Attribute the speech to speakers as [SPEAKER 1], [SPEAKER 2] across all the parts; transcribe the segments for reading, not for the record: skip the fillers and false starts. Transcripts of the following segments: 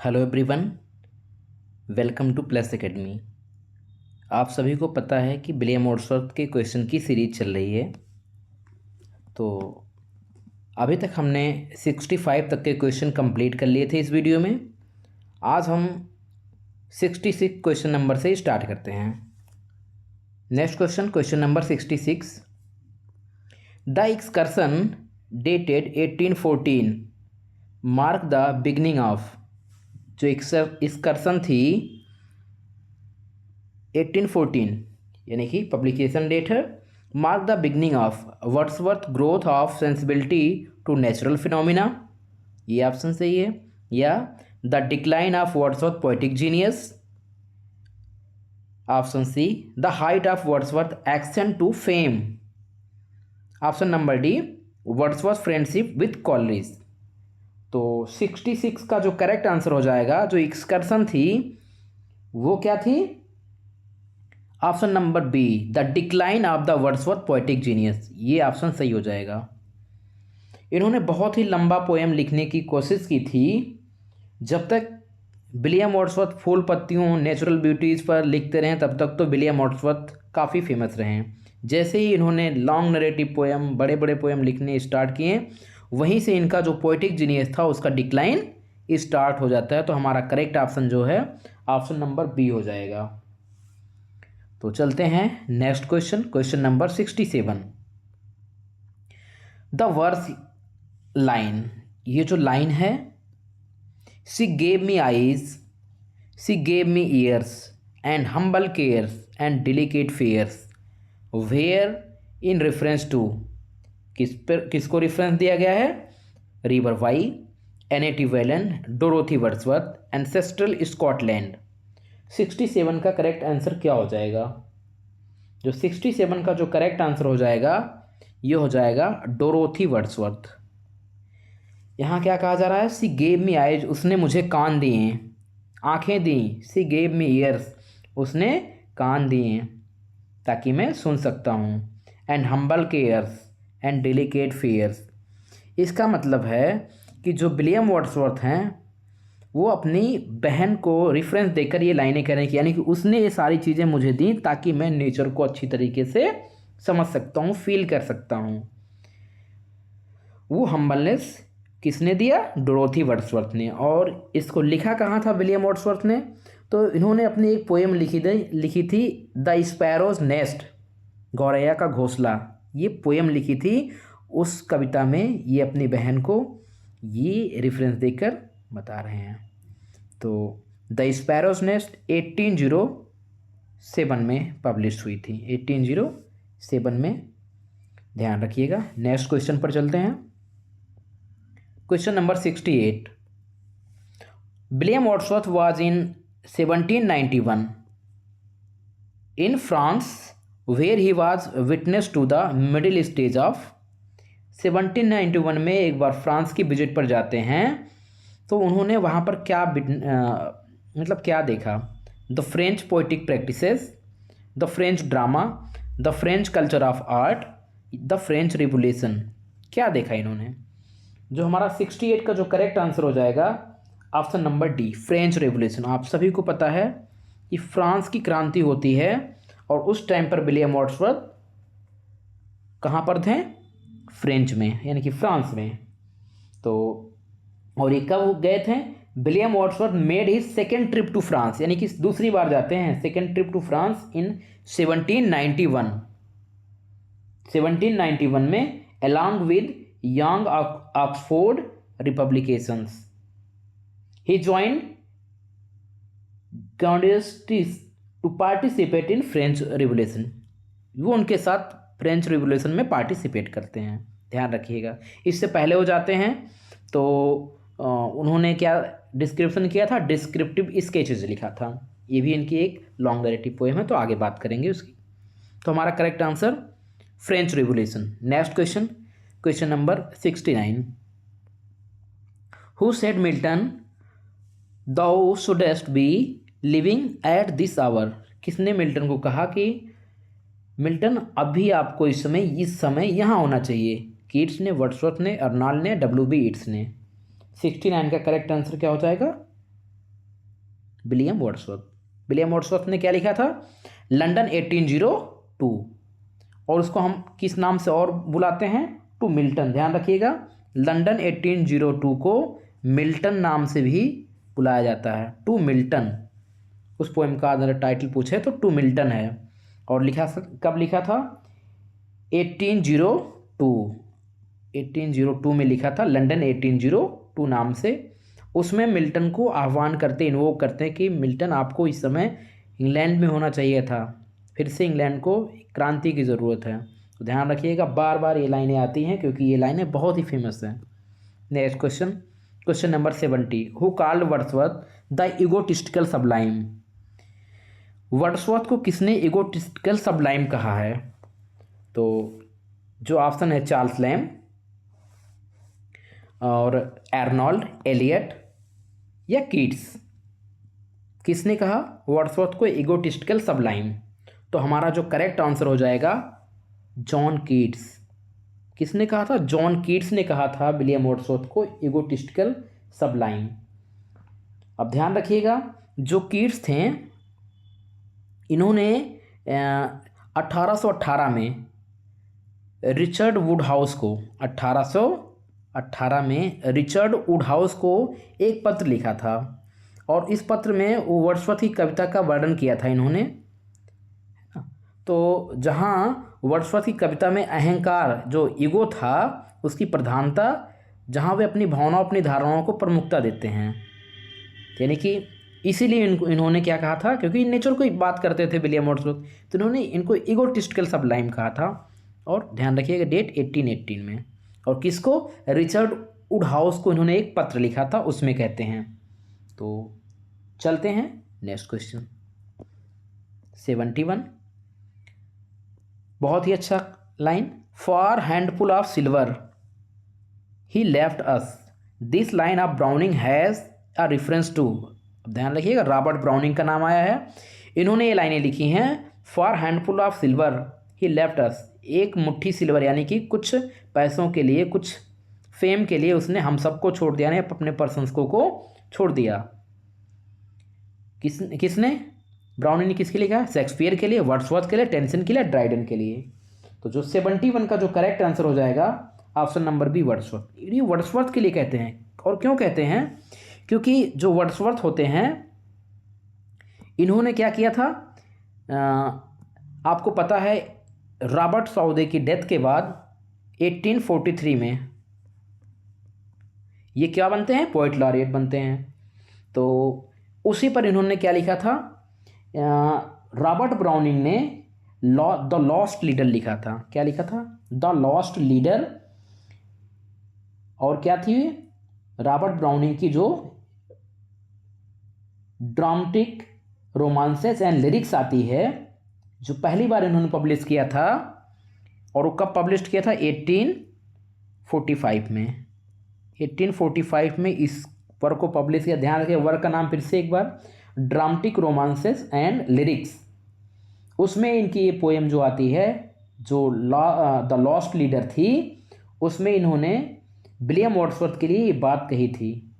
[SPEAKER 1] Hello everyone, welcome two plus academy. आप सभी को पता है कि विलियम वर्ड्सवर्थ के क्वेश्चन की सीरीज चल रही है। तो अभी तक हमने 65 तक के क्वेश्चन कंप्लीट कर लिए थे इस वीडियो में। आज हम 66 क्वेश्चन नंबर से स्टार्ट करते हैं। Next question number 66। The excursion dated 1814 mark the beginning of. जो एक्सकर्सन थी 1814 यानी कि पब्लिकेशन डेट है, mark the beginning of Wordsworth growth of sensibility to natural phenomena, ये ऑप्शन सही है। या the decline of Wordsworth poetic genius, option C the height of Wordsworth ascent to fame, option number D Wordsworth friendship with Coleridge. तो 66 का जो correct answer हो जाएगा, जो एक्सकर्सन थी वो क्या थी? Option number be the decline of the Wordsworth poetic genius, ये ऑप्शन सही हो जाएगा। इन्होंने बहुत ही लंबा पोएम लिखने की कोशिश की थी। जब तक विलियम वर्ड्सवर्थ फूल पत्तियों नेचुरल ब्यूटीज़ पर लिखते रहे तब तक तो विलियम वर्ड्सवर्थ काफ़ी फेमस रहे। जैसे ही इन्होंने लॉन्ग नरेटिव पोएम, बड़े बड़े पोएम लिखने स्टार्ट किए, वहीं से इनका जो पोएटिक जीनियस था उसका डिक्लाइन स्टार्ट हो जाता है। तो हमारा करेक्ट ऑप्शन जो है ऑप्शन नंबर बी हो जाएगा। तो चलते हैं next question number 67। The verse line, ये जो लाइन है, she gave me eyes, she gave me ears and humble cares and delicate fears, were in reference to, किसको रेफरेंस दिया गया है? River Y, Annette. Vallon, Dorothy Wordsworth, ancestral Scotland. 67 का correct answer क्या हो जाएगा? जो 67 का जो करेक्ट आंसर हो जाएगा ये हो जाएगा डोरोथी वर्ड्सवर्थ। यहाँ क्या कहा जा रहा है? सी गेव मी आइज, उसने मुझे कान दिए, आंखें दी। सी गेव मी ईयर्स, उसने कान दिए ताकि मैं सुन सकता हूँ। And humble cares and delicate fears, इसका मतलब है कि जो विलियम वर्ड्सवर्थ हैं वो अपनी बहन को रेफरेंस देकर ये लाइनें करें कि यानी कि उसने ये सारी चीज़ें मुझे दी ताकि मैं नेचर को अच्छी तरीके से समझ सकता हूँ, फील कर सकता हूँ। वो हम्बलनेस किसने दिया? डोरोथी वर्ड्सवर्थ ने। और इसको लिखा कहाँ था विलियम वर्ड्सवर्थ ने? तो इन्होंने अपनी एक पोएम लिखी थी द स्पैरोज नेस्ट, गौरैया का घोंसला। ये पोएम लिखी थी। उस कविता में ये अपनी बहन को ये रेफरेंस देकर बता रहे हैं। तो द स्पैरोज नेस्ट 1807 में पब्लिश हुई थी, 1807 में, ध्यान रखिएगा। नेक्स्ट क्वेश्चन पर चलते हैं। Question number 68। William Wordsworth was in 1791 in France where he was witness to the middle stage of. 1791 में एक बार फ्रांस की विजिट पर जाते हैं तो उन्होंने वहाँ पर क्या मतलब क्या देखा? The French poetic practices, the French drama, the French culture of art, the French revolution, क्या देखा इन्होंने? जो हमारा 68 का जो करेक्ट आंसर हो जाएगा option number D, French revolution. आप सभी को पता है कि फ्रांस की क्रांति होती है और उस टाइम पर विलियम वर्ड्सवर्थ कहाँ पर थे? फ्रेंच में, यानी कि फ्रांस में। तो और ये कब गए थे? William Wordsworth made his second trip to France, यानी कि दूसरी बार जाते हैं, second trip to France in 1791। 1791 में along with young Oxford republicans he joined Girondists to participate in French revolution. वो उनके साथ फ्रेंच रिवोल्यूशन में पार्टिसिपेट करते हैं, ध्यान रखिएगा। इससे पहले हो जाते हैं तो उन्होंने क्या डिस्क्रिप्शन किया था? डिस्क्रिप्टिव स्केचेज लिखा था। ये भी इनकी एक लॉन्ग नैरेटिव पोएम है, तो आगे बात करेंगे उसकी। तो हमारा correct answer French revolution. Next question number 69। Who said Milton thou shouldst be living at this hour. किसने मिल्टन को कहा कि मिल्टन अभी आपको इस समय यहाँ होना चाहिए? कीट्स ने, वर्ड्सवर्थ ने, अर्नाल्ड ने, W.B. यीट्स ने। 69 का करेक्ट आंसर क्या हो जाएगा? William Wordsworth. विलियम वर्ड्सवर्थ ने क्या लिखा था? लंदन 1802। और उसको हम किस नाम से और बुलाते हैं? To Milton. ध्यान रखिएगा, लंदन 1802 को मिल्टन नाम से भी बुलाया जाता है, टू मिल्टन। उस पोएम का अगर टाइटल पूछे तो टू मिल्टन है। और लिखा कब लिखा था? 1802। 1802 में लिखा था, लंदन 1802 नाम से। उसमें मिल्टन को आह्वान करते, इन्वोक करते हैं कि मिल्टन आपको इस समय इंग्लैंड में होना चाहिए था, फिर से इंग्लैंड को क्रांति की ज़रूरत है। तो ध्यान रखिएगा, बार बार ये लाइनें आती हैं क्योंकि ये लाइनें बहुत ही फेमस हैं। Next question, question number 70। Who called Wordsworth the egotistical Sublime? Wordsworth को किसने इगोटिस्टिकल सबलाइम कहा है? तो जो ऑप्शन है, चार्ल्स लैम और एर्नोल्ड एलियट या कीट्स। किसने कहा वर्ड्सवर्थ को इगोटिस्टिकल सबलाइम? तो हमारा जो करेक्ट आंसर हो जाएगा जॉन कीट्स। किसने कहा था? जॉन कीट्स ने कहा था विलियम वर्ड्सवर्थ को इगोटिस्टिकल सबलाइम। अब ध्यान रखिएगा, जो कीट्स थे इन्होंने 1818 में रिचर्ड वुडहाउस को 1818 में रिचर्ड वुडहाउस को एक पत्र लिखा था। और इस पत्र में वो वर्ड्सवर्थ की कविता का वर्णन किया था इन्होंने। तो जहाँ वर्ड्सवर्थ की कविता में अहंकार, जो ईगो था, उसकी प्रधानता, जहाँ वे अपनी भावनाओं, अपनी धारणाओं को प्रमुखता देते हैं। यानी कि इसीलिए इन्होंने क्या कहा था? क्योंकि नेचर को बात करते थे विलियम वर्ड्सवर्थ, तो इन्होंने इनको इगोटिस्टिकल सबलाइम कहा था। और ध्यान रखिएगा, डेट 1818 में। और किसको? रिचर्ड वुडहाउस को इन्होंने एक पत्र लिखा था, उसमें कहते हैं। तो चलते हैं नेक्स्ट क्वेश्चन 71। बहुत ही अच्छा line, for handful of silver he left us. This line of Browning has a reference to. अब ध्यान रखिएगा, रॉबर्ट ब्राउनिंग का नाम आया है। इन्होंने ये लाइनें लिखी हैं, for handful of silver he left अस। एक मुट्ठी सिल्वर यानी कि कुछ पैसों के लिए, कुछ फेम के लिए उसने हम सबको छोड़ दिया, यानी अपने प्रशंसकों को छोड़ दिया। किसने? ब्राउनिंग ने किसके लिए कहा? शेक्सपियर के लिए, वर्ड्सवर्थ के लिए, टेंसन के लिए, ड्राइडन के लिए। तो जो 71 का जो करेक्ट आंसर हो जाएगा ऑप्शन नंबर बी, वर्ड्सवर्थ। ये वर्ड्सवर्थ के लिए कहते हैं। और क्यों कहते हैं? क्योंकि जो वर्ड्सवर्थ होते हैं, इन्होंने क्या किया था? आपको पता है, रॉबर्ट सौदे की डेथ के बाद 1843 में ये क्या बनते हैं? पोएट लॉरिएट बनते हैं। तो उसी पर इन्होंने क्या लिखा था? रॉबर्ट ब्राउनिंग ने द लॉस्ट लीडर लिखा था। क्या लिखा था? The lost leader. और क्या थी? रॉबर्ट ब्राउनिंग की जो ड्रामेटिक रोमांसेस एंड लिरिक्स आती है, जो पहली बार इन्होंने पब्लिश किया था। और वो कब पब्लिश किया था? 1845 में। 1845 में इस वर्क को पब्लिश किया। ध्यान रखिए, वर्क का नाम फिर से एक बार, ड्रामेटिक रोमांसेस एंड लिरिक्स। उसमें इनकी ये पोएम जो आती है, जो द लॉस्ट लीडर थी, उसमें इन्होंने विलियम वर्ड्सवर्थ के लिए ये बात कही थी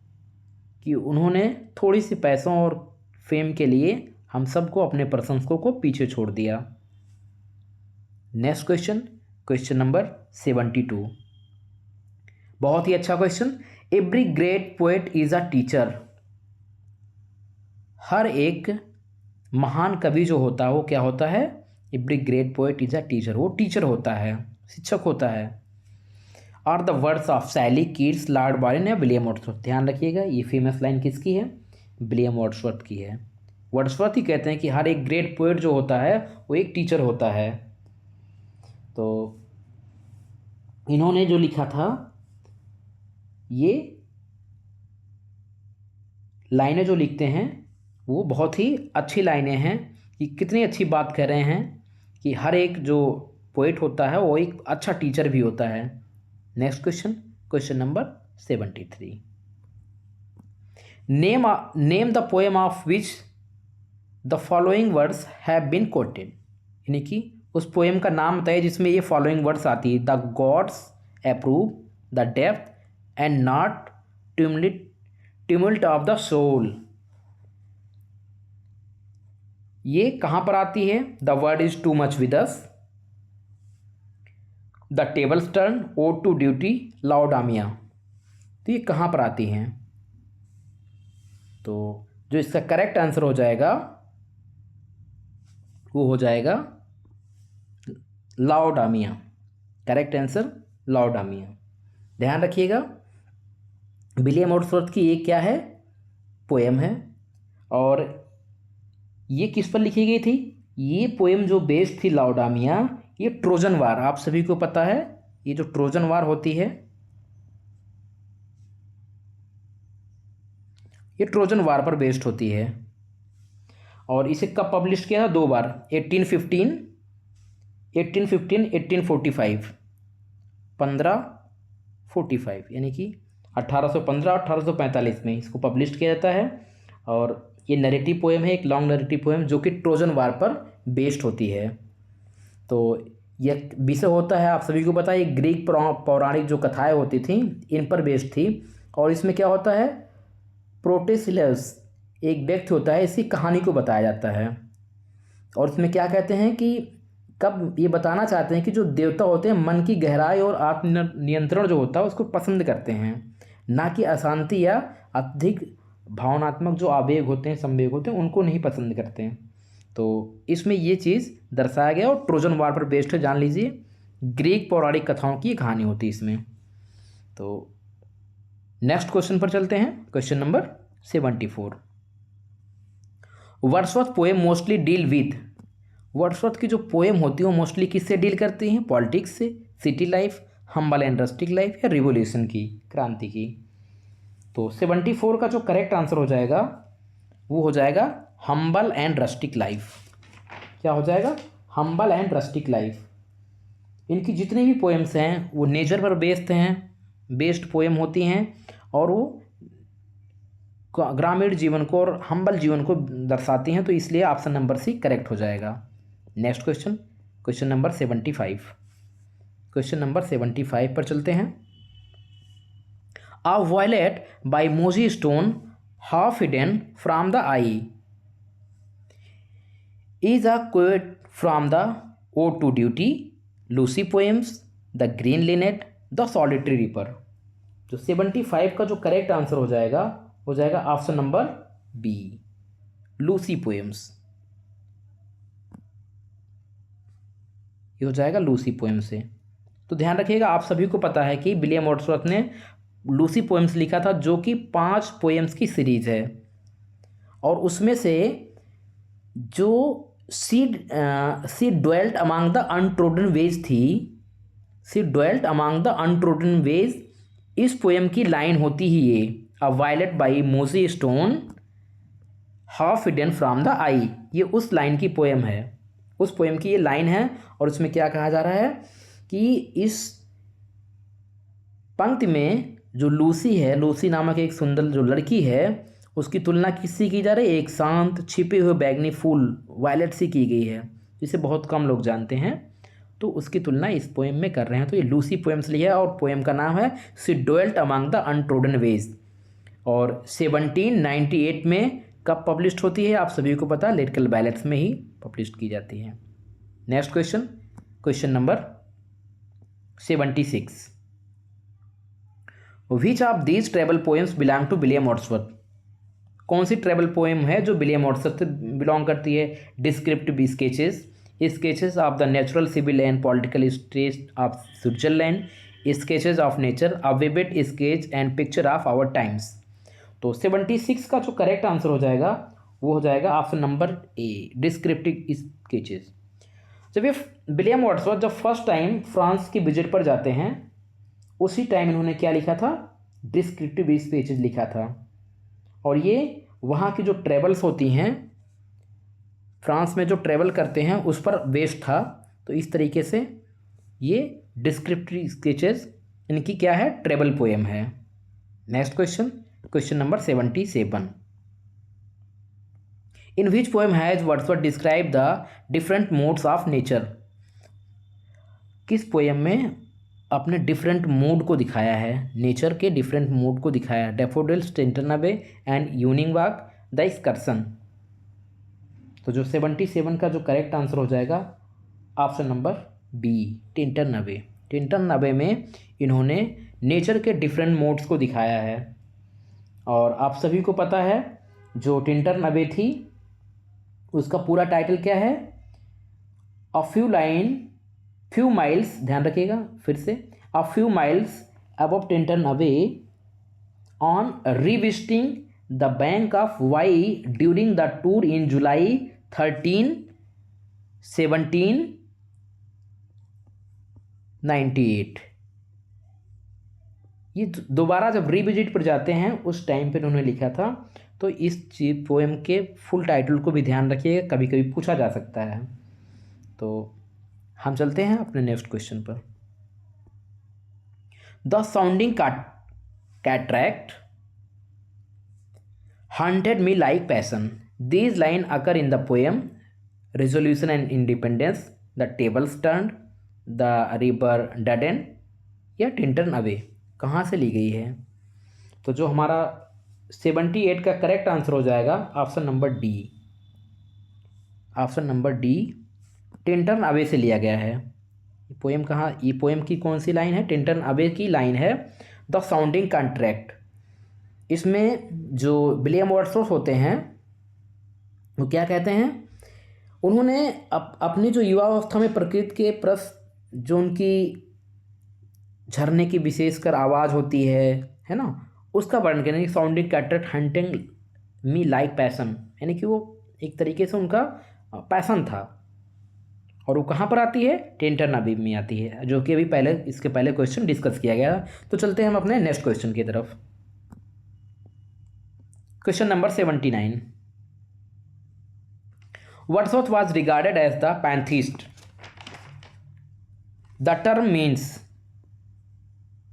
[SPEAKER 1] कि उन्होंने थोड़ी सी पैसों और फेम के लिए हम सबको, अपने प्रशंसकों को पीछे छोड़ दिया। Next question, question number 72। बहुत ही अच्छा क्वेश्चन। Every great poet is a teacher. हर एक महान कवि जो होता है वो क्या होता है? Every great poet is a teacher. वो टीचर होता है, शिक्षक होता है। और the words of Shelley, Keats, Lord Byron या विलियम वर्ड्सवर्थ। ध्यान रखिएगा, ये फेमस लाइन किसकी है? विलियम वर्ड्सवर्थ की है। वर्ड्सवर्थ ही कहते हैं कि हर एक ग्रेट पोएट जो होता है वो एक टीचर होता है। तो इन्होंने जो लिखा था, ये लाइनें जो लिखते हैं वो बहुत ही अच्छी लाइनें हैं, कि कितनी अच्छी बात कर रहे हैं कि हर एक जो पोएट होता है वो एक अच्छा टीचर भी होता है। Next question, question number 73। Name the poem of which the following words have been quoted. यानी कि उस पोएम का नाम बताइए जिसमें ये फॉलोइंग वर्ड्स आती है, the gods approve the depth and not tumult of the soul. ये कहाँ पर आती है? The word is too much with us, the tables turned, ode to duty, Laodamia. तो ये कहाँ पर आती हैं? तो जो इसका करेक्ट आंसर हो जाएगा वो हो जाएगा लाउडामिया। Correct answer लाउडामिया। ध्यान रखिएगा, विलियम वर्ड्सवर्थ की ये क्या है? पोएम है। और ये किस पर लिखी गई थी? ये पोएम जो बेस्ड थी लाउडामिया, ये ट्रोजन वार, आप सभी को पता है ये जो ट्रोजन वार होती है, ये ट्रोजन वार पर बेस्ड होती है। और इसे कब पब्लिश किया था? 2 बार, 1815, 1845, 1545, यानी कि 1815 1845 में इसको पब्लिश किया जाता है। और ये नरेटिव पोएम है, एक लॉन्ग नरेटिव पोएम जो कि ट्रोजन वार पर बेस्ड होती है। तो यह विषय होता है, आप सभी को पता है, ग्रीक पौराणिक जो कथाएं होती थी इन पर बेस्ड थी। और इसमें क्या होता है? प्रोटेसिलस एक व्यक्ति होता है, इसकी कहानी को बताया जाता है। और इसमें क्या कहते हैं कि कब ये बताना चाहते हैं कि जो देवता होते हैं मन की गहराई और आत्म नियंत्रण जो होता है उसको पसंद करते हैं, ना कि अशांति या अधिक भावनात्मक जो आवेग होते हैं, संवेग होते हैं, उनको नहीं पसंद करते हैं। तो इसमें ये चीज़ दर्शाया गया और ट्रोजन वार पर बेस्ड है, जान लीजिए। ग्रीक पौराणिक कथाओं की कहानी होती है इसमें। तो नेक्स्ट क्वेश्चन पर चलते हैं, question number 74। Wordsworth poem mostly deal with, Wordsworth की जो पोएम होती है वो मोस्टली किससे डील करती हैं? पॉलिटिक्स से, city life, humble and rustic life, या रिवोल्यूशन की, क्रांति की। तो 74 का जो करेक्ट आंसर हो जाएगा वो हो जाएगा हम्बल एंड रस्टिक लाइफ। क्या हो जाएगा? Humble and rustic life. इनकी जितनी भी पोएम्स हैं वो नेचर पर बेस्ड पोएम होती हैं, और वो ग्रामीण जीवन को और हम्बल जीवन को दर्शाती हैं। तो इसलिए ऑप्शन नंबर सी करेक्ट हो जाएगा। Next question, question number 75। Question number 75 पर चलते हैं। A violet by Mosey Stone, half hidden from the eye, is a quote from the Ode to Duty, Lucy Poems, The Green Linnet, The Solitary Reaper। जो 75 का जो correct answer हो जाएगा option number B, Lucy poems. ये हो जाएगा Lucy poem से। तो ध्यान रखिएगा, आप सभी को पता है कि विलियम वर्ड्सवर्थ ने लूसी पोएम्स लिखा था, जो कि 5 पोएम्स की सीरीज है। और उसमें से जो she dwelt among the untrodden ways थी, she dwelt among the untrodden ways, इस पोएम की लाइन होती ही ये, a violet by mossy stone, half hidden from the eye. ये उस लाइन की पोएम है, उस पोएम की ये लाइन है। और उसमें क्या कहा जा रहा है कि इस पंक्ति में जो लूसी है, लूसी नामक एक सुंदर जो लड़की है, उसकी तुलना किससे की जा रही है? एक शांत छिपे हुए बैगनी फूल वायलेट से की गई है, जिसे बहुत कम लोग जानते हैं। तो उसकी तुलना इस पोएम में कर रहे हैं। तो ये लूसी पोएम्स लिया है, और पोएम का नाम है she dwelt among the untrodden veg. और 1798 में कब पब्लिश्ड होती है? आप सभी को पता है, लिटिल बैलेट्स में ही पब्लिश की जाती है। Next question, question number 76। Which of these travel poems belong to William Wordsworth? कौन सी ट्रेवल पोएम है जो विलियम वर्ड्सवर्थ से बिलोंग करती है? Descriptive sketches, sketches of the natural, civil and political state of Switzerland, sketches of nature, a vivid sketch and picture of our times. तो 76 का जो करेक्ट आंसर हो जाएगा वो हो जाएगा option number A, descriptive sketches. जब ये विलियम वर्ड्सवर्थ जब फर्स्ट टाइम फ्रांस की विजिट पर जाते हैं, उसी टाइम इन्होंने क्या लिखा था? डिस्क्रिप्टिव स्केचेस लिखा था। और ये वहाँ की जो ट्रेवल्स होती हैं, फ्रांस में जो ट्रेवल करते हैं उस पर बेस्ड था। तो इस तरीके से ये डिस्क्रिप्टिव स्केचेस इनकी क्या है? ट्रेवल पोएम है। Next question, question number 77। In which poem has Wordsworth describe the different modes of nature? किस पोएम में अपने डिफरेंट मूड को दिखाया है? नेचर के डिफरेंट मूड को दिखाया है। Daffodils, Tintern Abbey and evening walk, the excursion. तो जो 77 का जो करेक्ट आंसर हो जाएगा option number B, Tintern Abbey. Tintern Abbey में इन्होंने नेचर के डिफरेंट मोड्स को दिखाया है। और आप सभी को पता है जो टिंटन अबे थी उसका पूरा टाइटल क्या है? अ फ्यू माइल्स, ध्यान रखिएगा फिर से, a few miles above Tintern Abbey on revisiting the bank of Wye during the tour in July 1798। ये दोबारा जब रिविजिट पर जाते हैं उस टाइम पे उन्होंने लिखा था। तो इस पोएम के फुल टाइटल को भी ध्यान रखिएगा, कभी कभी पूछा जा सकता है। तो हम चलते हैं अपने नेक्स्ट क्वेश्चन पर। The sounding cataract haunted me like passion. These lines occur in the poem Resolution and Independence, The Tables Turned, The River Dudden या टिंटन अवे कहाँ से ली गई है? तो जो हमारा 78 का करेक्ट आंसर हो जाएगा option number D. Option number D, Tintern away से लिया गया है। पोएम कहाँ, ये पोएम की कौन सी लाइन है? टिंटन अवे की लाइन है द साउंडिंग कॉन्ट्रैक्ट। इसमें जो विलियम वर्ड्सवर्थ होते हैं वो क्या कहते हैं? उन्होंने अपनी जो युवावस्था में प्रकृति के प्रश्न, जो उनकी झरने की विशेषकर आवाज़ होती है ना, उसका वर्णन करें। Sounding cataract hunting me like passion, यानी कि वो एक तरीके से उनका पैसन था। और वो कहाँ पर आती है? टिंटन अबे में आती है, जो कि अभी पहले इसके पहले क्वेश्चन डिस्कस किया गया। तो चलते हैं हम अपने नेक्स्ट क्वेश्चन की तरफ। Question number 79। Wordsworth was regarded as the pantheist. The term means,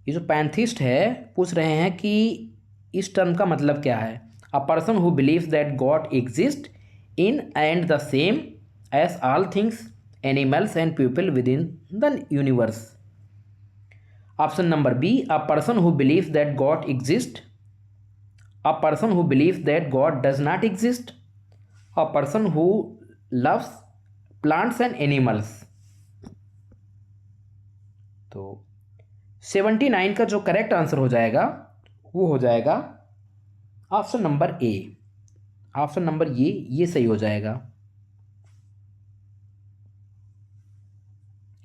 [SPEAKER 1] ये जो पैंथिस्ट है पूछ रहे हैं कि इस टर्म का मतलब क्या है? A person who believes that God exist in and the same as all things, animals and people within the universe. Option number B, a person who believes that God exist, a person who believes that God does not exist, a person who loves plants and animals। तो 79 का जो correct answer हो जाएगा वो हो जाएगा option number A. Option number ये सही हो जाएगा।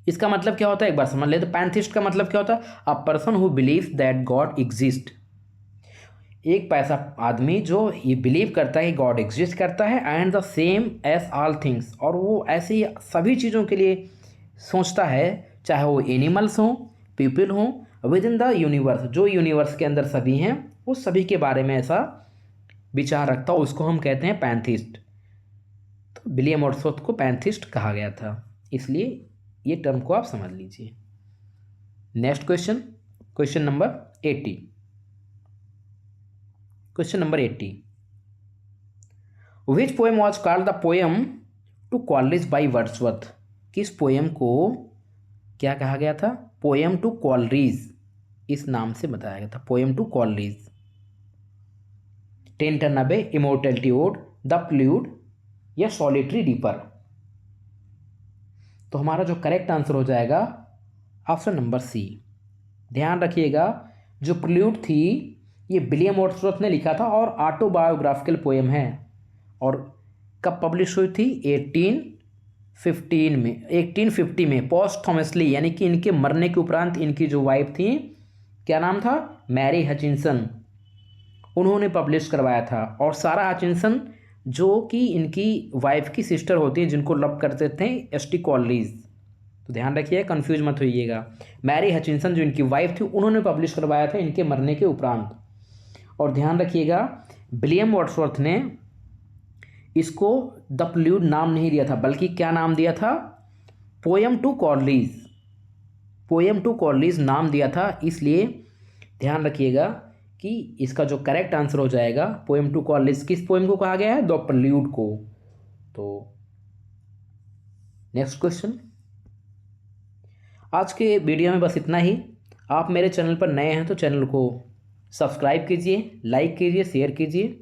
[SPEAKER 1] इसका मतलब क्या होता है एक बार समझ ले। तो पैंथिस्ट का मतलब क्या होता है? A person who believes that God exist, एक पैसा आदमी जो ये बिलीव करता है कि गॉड एग्जिस्ट करता है, and the same as all things, और वो ऐसे ही सभी चीज़ों के लिए सोचता है, चाहे वो एनिमल्स हों, पीपल हों, विद इन द यूनिवर्स, जो यूनिवर्स के अंदर सभी हैं, वो सभी के बारे में ऐसा विचार रखता हो, उसको हम कहते हैं पैंथिस्ट। तो विलियम वर्ड्सवर्थ को पैंथिस्ट कहा गया था, इसलिए ये टर्म को आप समझ लीजिए। Next question, question number 80। Question number 80। Which poem was called the poem to Coleridge by Wordsworth? किस पोएम को क्या कहा गया था? पोएम टू कॉलरिज, इस नाम से बताया गया था, पोएम टू कॉलरिज। टिंटन अबे, इमोर्टैलिटी ओड, द प्लूड या सॉलिटरी रीपर। तो हमारा जो करेक्ट आंसर हो जाएगा ऑप्शन नंबर सी। ध्यान रखिएगा, जो प्लूड थी ये विलियम वर्ड्सवर्थ ने लिखा था और ऑटोबायोग्राफिकल पोएम है। और कब पब्लिश हुई थी? 1850 में पोस्टथॉमसली, यानी कि इनके मरने के उपरांत इनकी जो वाइफ थी, क्या नाम था? मैरी हचिंसन, उन्होंने पब्लिश करवाया था। और सारा हचिंसन जो कि इनकी वाइफ की सिस्टर होती है, जिनको लव करते थे एस.टी. कॉलरिज। तो ध्यान रखिए, कंफ्यूज मत होइएगा। मैरी हचिंसन जो इनकी वाइफ थी, उन्होंने पब्लिश करवाया था इनके मरने के उपरांत। और ध्यान रखिएगा, विलियम वर्ड्सवर्थ ने इसको द प्लूड नाम नहीं दिया था, बल्कि क्या नाम दिया था? Poem to Coleridge. Poem to Coleridge नाम दिया था। इसलिए ध्यान रखिएगा कि इसका जो करेक्ट आंसर हो जाएगा पोएम टू कॉलरिज, किस पोएम को कहा गया है? द प्लूड को। तो नेक्स्ट क्वेश्चन। आज के वीडियो में बस इतना ही। आप मेरे चैनल पर नए हैं तो चैनल को सब्सक्राइब कीजिए, लाइक कीजिए, शेयर कीजिए।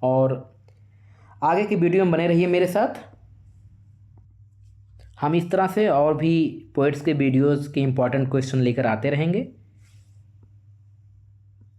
[SPEAKER 1] और आगे की वीडियो में बने रहिए मेरे साथ। हम इस तरह से और भी पोइट्स के वीडियोस के इम्पोर्टेंट क्वेश्चन लेकर आते रहेंगे।